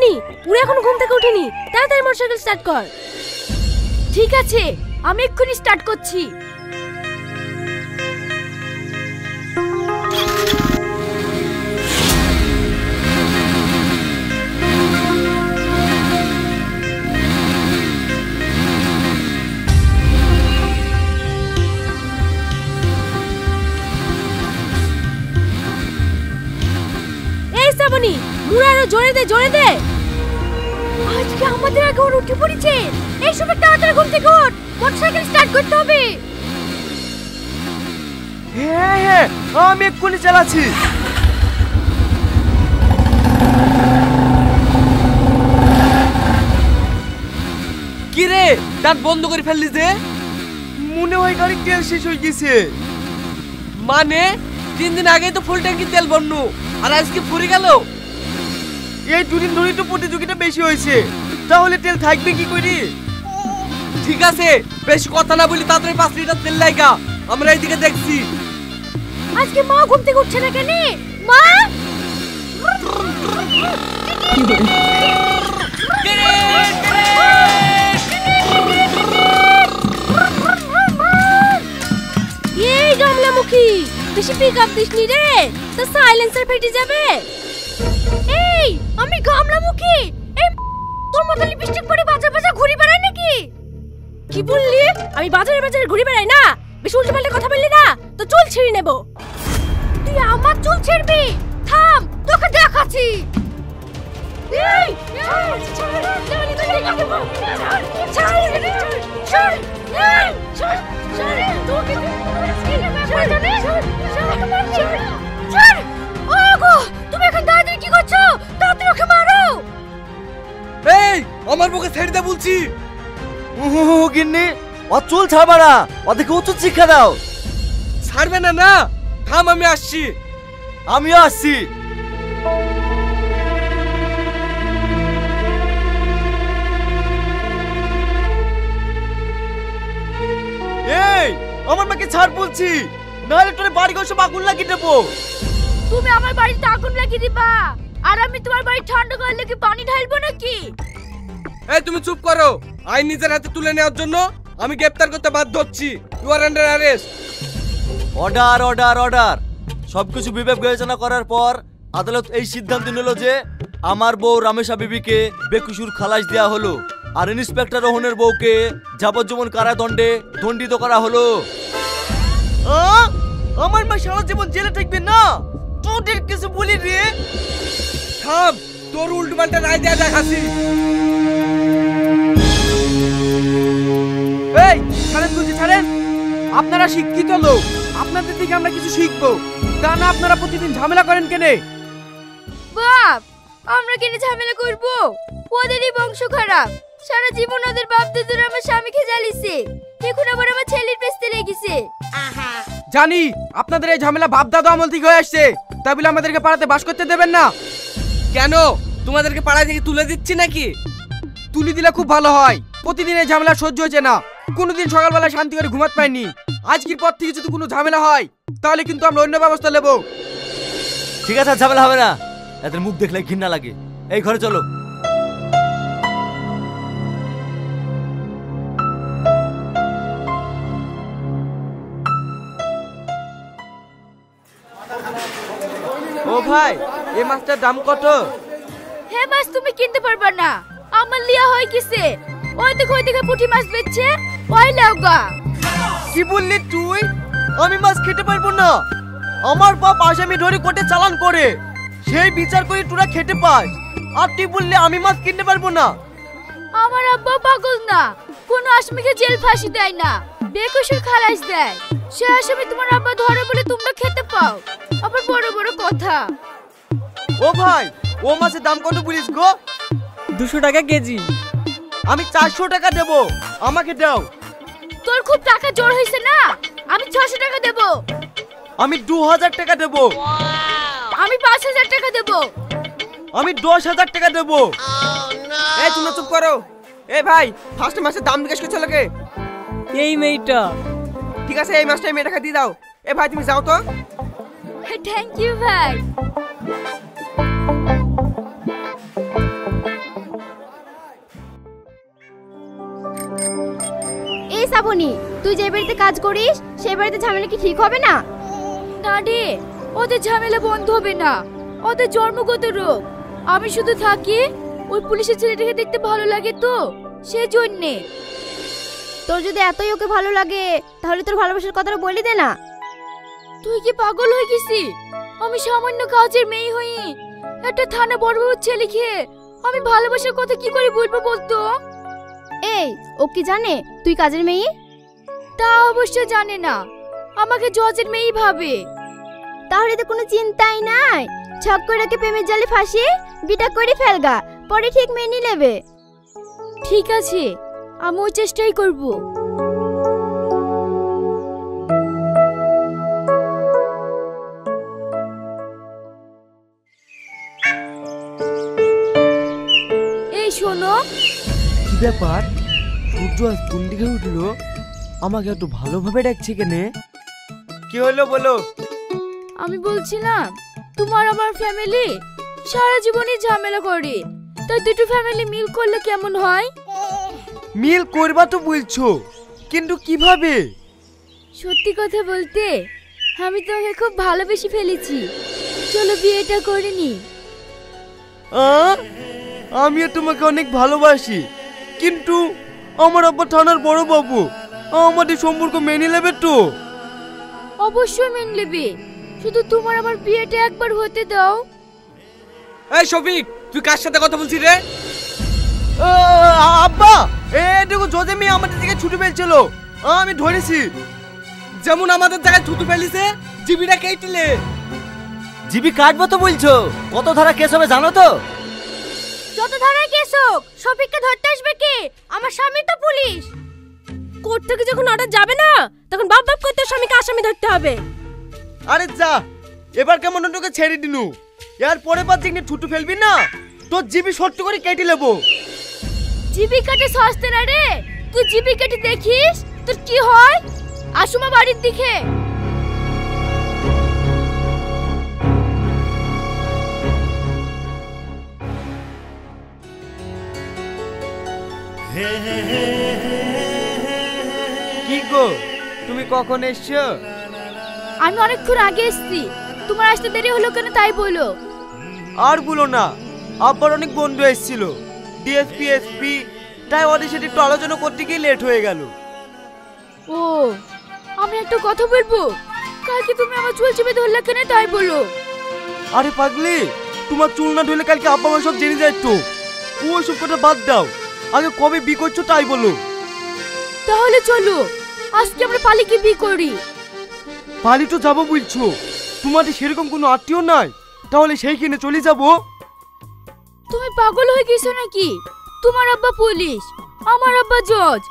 শ্রাবণী, পুরো এখন ঘুম থেকে উঠেনি, তাড়াতাড়ি মোটরসাইকেল স্টার্ট কর। ঠিক আছে, আমি এক্ষুনি স্টার্ট করছি। শ্রাবণী, মুড় আরো জোরে দে, জোরে দে। আজকে আমাদের আগে ওর উঠে পড়েছে। এই সময় তাড়াতাড়ি ঘুম থেকে ওঠ, মোটরসাইকেল স্টার্ট করতে হবে। হ্যাঁ হ্যাঁ, আমি এক্ষুনি চালাচ্ছি। কি রে, দাঁত বন্ধ করে ফেললি যে? মনে হয় গাড়ির তেল শেষ হয়ে গেছে। মানে 3 দিন আগেই তো ফুল ট্যাঙ্কি তেল ভরনু, আর আজকে ফুরে গেল। এই 2 দিন ধরেই তো প্রতিযোগিতা বেশি হয়েছে, তাহলে তেল থাকবে কি করে? ঠিক আছে, বেশি কথা না বলি তাড়াতাড়ি 5 লিটার তেল লাগা, আমরা এইদিকে দেখছি। আজকে মা ঘুম থেকে উঠছে না কেন? মা! এই গামলামুখী, বেশি পিক আপ দিসনি রে, তো সাইলেন্সার ফেটে যাবে। এই আমি গামলামুখী, এই তোর মতো লিপস্টিক পরে বাজার বাজার ঘুরে বেড়াই নাকি? কি বললি? আমি বাজারে বাজারে ঘুরে বেড়াই না? বেশি উল্টোপাল্টা কথা বললি না তো চুল ছিঁড়ে নেব। তুই আমার চুল ছিঁড়বি? থাম, তোকে দেখাচ্ছি। এই তুমি এখন দাঁড়িয়ে কি করছো? তাড়াতাড়ি ওকে মারো। এই আমার বুকে ছেড়ে দে বলছি। গিন্নি, ও চুল ছাড়বা না, ওদেরকে উচিত শিক্ষা দাও। ছাড়বে না? না থাম, আমি আসছি। আমিও আসছি। এই আমার মাকে ছাড় বলছি, নাহলে তোর বাড়ি ঘর সব আগুন লাগিয়ে দেবো। তুমি আমার বাড়িতে আগুন লাগিয়ে দিবা, আর আমি তোমার বাড়ি ঠান্ডা করলে কি পানি ঢালবো নাকি? এই তুমি চুপ করো। আইন নিজের হাতে তুলে নেওয়ার জন্য আমি গ্রেফতার করতে বাধ্য হচ্ছি। You are under arrest. Order order order. সবকিছু বিবেক বিবেচনা করার পর আদালত এই সিদ্ধান্ত নিল যে আমার বউ রামেশা বিবিকে বেকসুর খালাস দেওয়া হলো, আর ইন্সপেক্টর রোহনের বউকে যাবজ্জীবন কারাদণ্ডে দণ্ডিত করা হলো। আমার মা সারা জীবন জেলে থাকবে না, তোদের কিছু বলি রে। থাম, তোর উল্টোপাল্টা রায় দেয়া দেখাচ্ছি। এই ছাড়েন বলছি, ছাড়েন। আপনারা শিক্ষিত লোক, আপনাদের থেকে আমরা কিছু শিখবো, তা না আপনারা প্রতিদিন ঝামেলা করেন কেনে? বাপ, আমরা কেন ঝামেলা করব? ওদেরই বংশ খারাপ, সারা জীবন ওদের বাপ দাদুর আমার স্বামীকে জ্বালিয়েছে, এখন আবার আমার ছেলের পেছতে লেগেছে। জানি আপনাদের এই ঝামেলা বাপ দাদু আমল থেকে হয়ে আসছে, তাই বলে আমাদেরকে পাড়াতে বাস করতে দেবেন না। কেন, তোমাদেরকে পাড়া থেকে তুলে দিচ্ছি নাকি? তুলি দিলে খুব ভালো হয়, প্রতিদিন এই ঝামেলা সহ্য হয়েছে না, কোনোদিন সকালবেলা শান্তি করে ঘুমাতে পাইনি। আজকের পর থেকে যদি কোনো ঝামেলা হয় তাহলে কিন্তু আমরা অন্য ব্যবস্থা নেব। ঠিক আছে, ঝামেলা হবে না, এদের মুখ দেখলে ঘৃণা লাগে। এই ঘরে চলো। ও ভাই, এই মাছটার দাম কত? হ্যাঁ মাছ তুমি কিনতে পারবা না, আমার লিয়া হয় কিসে? ওই দেখে পুঁটি মাছ বেচছে, ওই লাউগা। কি বললি তুই? আমি মাছ খেতে পারবো না? আমার বাপ আসামি ধরে কোর্টে চালান করে, সেই বিচার করে তোরা খেতে পাস, আর তুই বললি আমি মাছ কিনতে পারবো না? আমার আব্বা পাগল না, কোন আসামিকে জেল ফাঁসি দেয় না, বেকসুর খালাস দেয়। সে আসামি তোমার আব্বা ধরে বলে তোমরা খেতে পাও, আবার বড় বড় কথা। ও ভাই, ও মাছের দাম কত বলিস গো? 200 টাকা কেজি। আমি 400 টাকা দেবো, আমাকে দাও। তোর খুব টাকা জোর হয়েছে না, আমি 600 টাকা দেব। আমি 2000 টাকা দেবো। আমি 5000 টাকা দেব। আমি 10,000 টাকা দেবো। এই তুমি চুপ করো। এই ভাই, ফার্স্ট মাছের দাম জিজ্ঞেস করছো লোকে? এই মেয়েটা। ঠিক আছে, এই মাছটা মেয়েটাকে দিয়ে দাও। এ ভাই তুমি যাও তো। থ্যাংক ইউ ভাই। শ্রাবণী, তুই যে বাড়িতে কাজ করিস সেই বাড়িতে ঝামেলা কি ঠিক হবে না? না রে, ওদের ঝামেলা বন্ধ হবে না, ওদের জন্মগত রোগ। আমি শুধু থাকি, ওই পুলিশের ছেলেটাকে দেখতে ভালো লাগে তো সেজন্যে। তোর যদি এতই ওকে ভালো লাগে তাহলে তোর ভালোবাসার কথাটা বলি দে না। তুই কি পাগল হয়ে গেছি? আমি সামান্য কাজের মেয়ে হই, একটা থানা বড়বাবুর ছেলে খেয়ে আমি ভালোবাসার কথা কি করে বলবো বলতো? এই, ও কি জানে তুই কাজের মেয়ে? তা অবশ্য জানে না, আমাকে জজের মেয়েই ভাবে। তাহলে তো কোনো চিন্তাই নাই, ছক করে প্রেমের জালে ফাঁসি বিটা করে ফেলগা, পরে ঠিক মেনে নেবে। ঠিক আছে, আমি ওই চেষ্টাই করব। এই শোনো, কি ব্যাপার? সূর্য আজ কোন দিকে উঠলো? আমাকে একটু ভালোভাবে ডাকছে কেনে? কি হলো বলো? আমি বলছিলাম তোমার আমার ফ্যামিলি সারা জীবনই ঝামেলা করে, তাই দুটো ফ্যামিলি মিল করলে কেমন হয়? মিল করবা তো বলছো, কিন্তু কিভাবে? সত্যি কথা বলতে আমি তোমাকে খুব ভালোবেসে ফেলেছি, চলো বিয়েটা করে নি। আমিও তোমাকে অনেক ভালোবাসি, কিন্তু আমার আব্বা থানার বড় বাবু আমাদের সম্পর্ক মেনে নেবে তো? অবশ্যই মেনে নেবে, শুধু তোমার আমার বিয়েটা একবার হতে দাও। এই শফিক, তুই কার সাথে কথা বলছিস রে? আব্বা, দেখো জজে মেয়ে আমাদের দিকে ছুটে ফেলছিল, আমি ধরেছি। যেমন আমাদের জায়গায় থুতু ফেলিছে, জিবিটা কেটিলে। জিবি কাটবো তো বলছো, কত ধারা কেস হবে জানো তো? যত ধারায় কেস হোক, শফিককে ধরতে আসবে কে? আমার স্বামী তো পুলিশ। কোর্ট থেকে যখন অর্ডার যাবে না, তখন বাপ বাপ করতে স্বামীকে আসামি ধরতে হবে। আরে যা, এবার কেমন তোকে ছেড়ে দিনু, এর পরে বার দিকে ছুটু ফেলবি না, তোর জিবি শর্ট করে কেটে নেবো। জিবি কাটে সস্তে না রে, তুই জিবি কাটে দেখিস তোর কি হয়। আসমা বাড়ির দিকে। কি গো, তুমি কখন এসছো? আমি অনেকক্ষণ আগে এসেছি, তোমার আসতে দেরি হলো কেন তাই বলো। আর বলো না, আব্বার অনেক বন্ধু এসেছিল, ডিএসপি এসপি, তাই ওদের সাথে একটু আলোচনা করতে গিয়ে লেট হয়ে গেল। ও, আমি একটা কথা বলবো, কালকে তুমি আমার চুল চেপে ধরলে কেন তাই বলো। আরে পাগলি, তোমার চুল না ধরলে কালকে আব্বা মা সব জেনে যায় তো, ওসব কথা বাদ দাও, আগে কবে বি করছো তাই বলো। তাহলে চলো আজকে আমরা পালিকে বি করি। পালি তো যাবো বলছো, তোমাদের সেরকম কোনো আত্মীয় নাই, তাহলে সেইখানে চলে যাবো। তুমি পাগল হয়ে গেছো নাকি? তোমার আব্বা পুলিশ, আমার আব্বা জজ,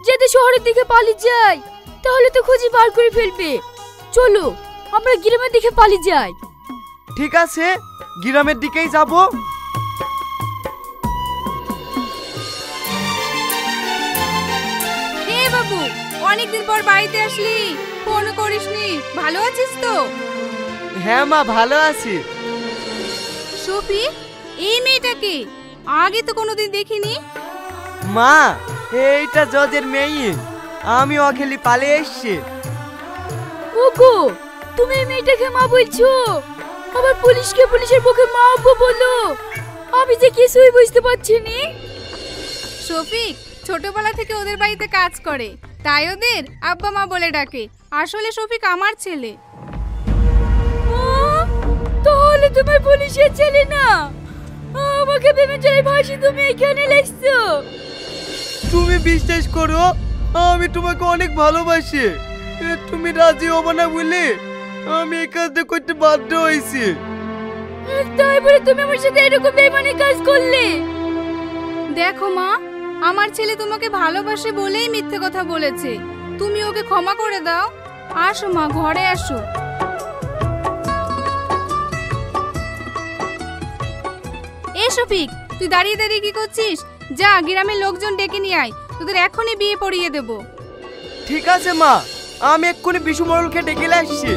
যদি শহরের দিকে পালিয়ে যাই তাহলে তো খুঁজে বার করে ফেলবে। চলো আমরা গ্রামের দিকে পালিয়ে যাই। ঠিক আছে, গ্রামের দিকেই যাবো। হে বাবু, অনেকদিন পর বাড়িতে আসলি, ফোন করিসনি, ভালো আছিস তো? হ্যাঁ মা, ভালো আছি। শফি, এই মেয়েটাকে আগে তো কোনোদিন দেখিনি। মা, এইটা জজের মেয়ে, আমি অখেলি পালে এসছি। ওগো, তুমি এই মেয়েটাকে মা বলছো, আবার পুলিশকে পুলিশের মুখে মা আব্বু বলো, আমি যে কিছুই বুঝতে পারছি না। শফিক ছোটবেলা থেকে ওদের বাড়িতে কাজ করে, তাই ওদের আব্বা মা বলে ডাকে। আসলে শফিক আমার ছেলে। তাহলে তুমি পুলিশের ছেলে না? আমাকে ভেবে যাই ভাসি তুমি এখানে লেখছো। তুমি বিশ্বাস করো, আমি তোমাকে অনেক ভালোবাসি, তুমি রাজি হবো না বলে আমি এই কাজটা করতে বাধ্য হয়েছি। তাই বলে তুমি আমার সাথে এরকম বেইমানি কাজ করলে? দেখো মা, আমার ছেলে তোমাকে ভালোবাসে বলেই মিথ্যে কথা বলেছে, তুমি ওকে ক্ষমা করে দাও। আসো মা, ঘরে আসো। এ শফিক, তুই দাঁড়িয়ে দাঁড়িয়ে কি করছিস? যা গ্রামের লোকজন ডেকে নিয়ে আয়, তোদের এখনই বিয়ে পড়িয়ে দেব। ঠিক আছে মা, আমি এক্ষুনি বিশু মরলকে ডেকে আসছি।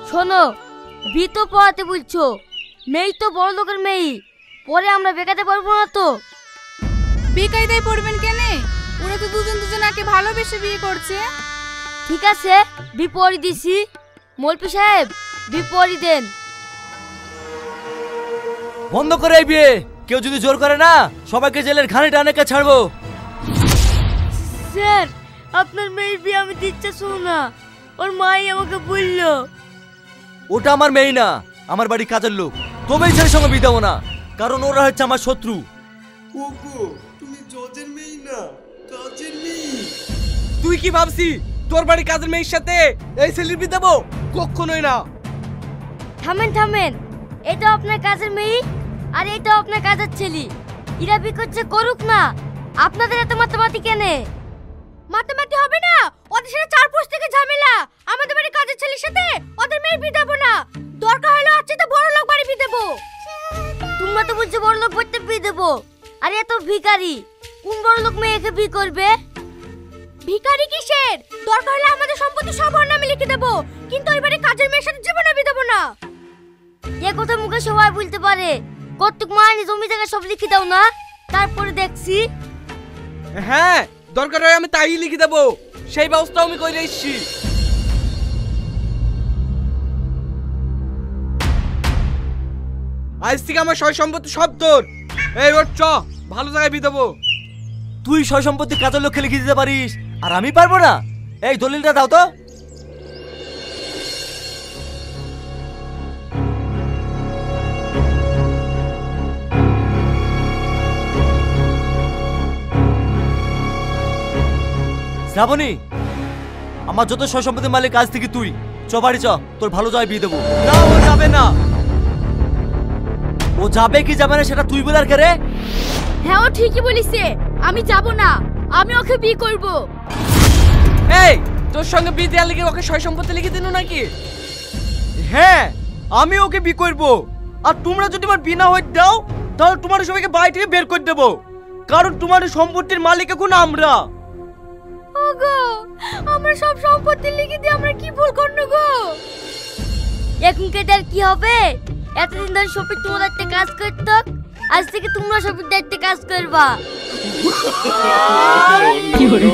শোনো, ভীত পড়াতে বলছো, মেয়ে তো বড় লোকের মেয়ে, পরে আমরা বেকাতে পারবো না তো। বেকায়দায় পড়বেন কেনে? ওরা তো দুজন আগে ভালোবেসে বিয়ে করছে। ঠিক আছে, বিপরীত দিছি। মলপি সাহেব, বিপরীত দেন। বন্ধ করে এই বিয়ে। কেউ যদি জোর করে না, সবাইকে জেলের ঘানি টানেকে ছাড়বো। স্যার, আপনার মেয়ের বিয়ে আমি দিতে চাই না, ওর মাই আমাকে বললো। ওটা আমার মেয়ে না, আমার বাড়ি কাজের লোক। তবে ছেলের সঙ্গে বিয়ে দেবো না, কারণ ওরা হচ্ছে আমার শত্রু। ওগো, তুমি জজের মেয়ে না, কাজের মেয়ে। তুই কি ভাবছি তোর বাড়ি কাজের মেয়ের সাথে এই ছেলের বিয়ে দেবো? কখনোই না। থামেন থামেন, এটা আপনার কাজের মেয়ে আর এটা আপনার কাজের ছেলে। এরা বিয়ে করছে, করুক না। আপনাদের এত মাতামাতি কেনে? মাতামাতি হবে না, ওদের সাথে 4 থেকে ঝামেলা। আমাদের বাড়ি কাজের ছেলের সাথে ওদের মেয়ে বিয়ে দেবো না। দরকার হলো আজকে তো বড় লোক বাড়ি বিয়ে দেবো। তোমরা তো বুঝছো বড় লোক বাড়িতে বিয়ে দেবো, আর এত ভিখারি। কোন বড় লোক মেয়েকে বিয়ে করবে? ভিখারি কিসের? দরকার হলে আমাদের সম্পত্তি সব ওর নামে লিখে দেবো, কিন্তু ওই বাড়ি কাজের মেয়ের সাথে জীবনে বিয়ে দেবো না। এ কথা মুখে সবাই বলতে পারে, কতটুক মানি জমি জায়গা সব লিখে দাও না, তারপরে দেখছি। হ্যাঁ, দরকার হয় আমি তাই লিখে দেবো, সেই ব্যবস্থা আমি করে এসেছি। আজ থেকে আমার সয় সম্পত্তি সব তোর। এই ওর চ, ভালো জায়গায় বিয়ে দেবো। তুই সয় সম্পত্তি কাজের লোককে লিখে দিতে পারিস, আর আমি পারবো না? এই দলিলটা দাও তো। শ্রাবণী, আমার যত সয় সম্পত্তির মালিক আজ থেকে তুই। চ বাড়ি চ, তোর ভালো যায় বিয়ে দেবো। না, ও যাবে না। ও যাবে কি যাবে না সেটা তুই বলার কে রে? হ্যাঁ, ও ঠিকই বলিছে, আমি যাব না, আমি ওকে বিয়ে করব। এই, তোর সঙ্গে বিয়ে দেওয়ার লিখে ওকে সয় সম্পত্তি লিখে দিন নাকি? হ্যাঁ, আমি ওকে বিয়ে করব। আর তোমরা যদি আমার বিয়ে না হইতে দাও, তাহলে তোমার সবাইকে বাড়ি থেকে বের করে দেবো, কারণ তোমার সম্পত্তির মালিক এখন আমরা। ওগো, আমরা সব সম্পত্তি লিখে দিয়ে আমরা কি ভুল করব গো? এখন কেটার কি হবে? এতদিন ধরে শফিক তোমার একটা কাজ করতো, আজ থেকে তোমরা শফিক দায়িত্বে কাজ করবা। কি হলো?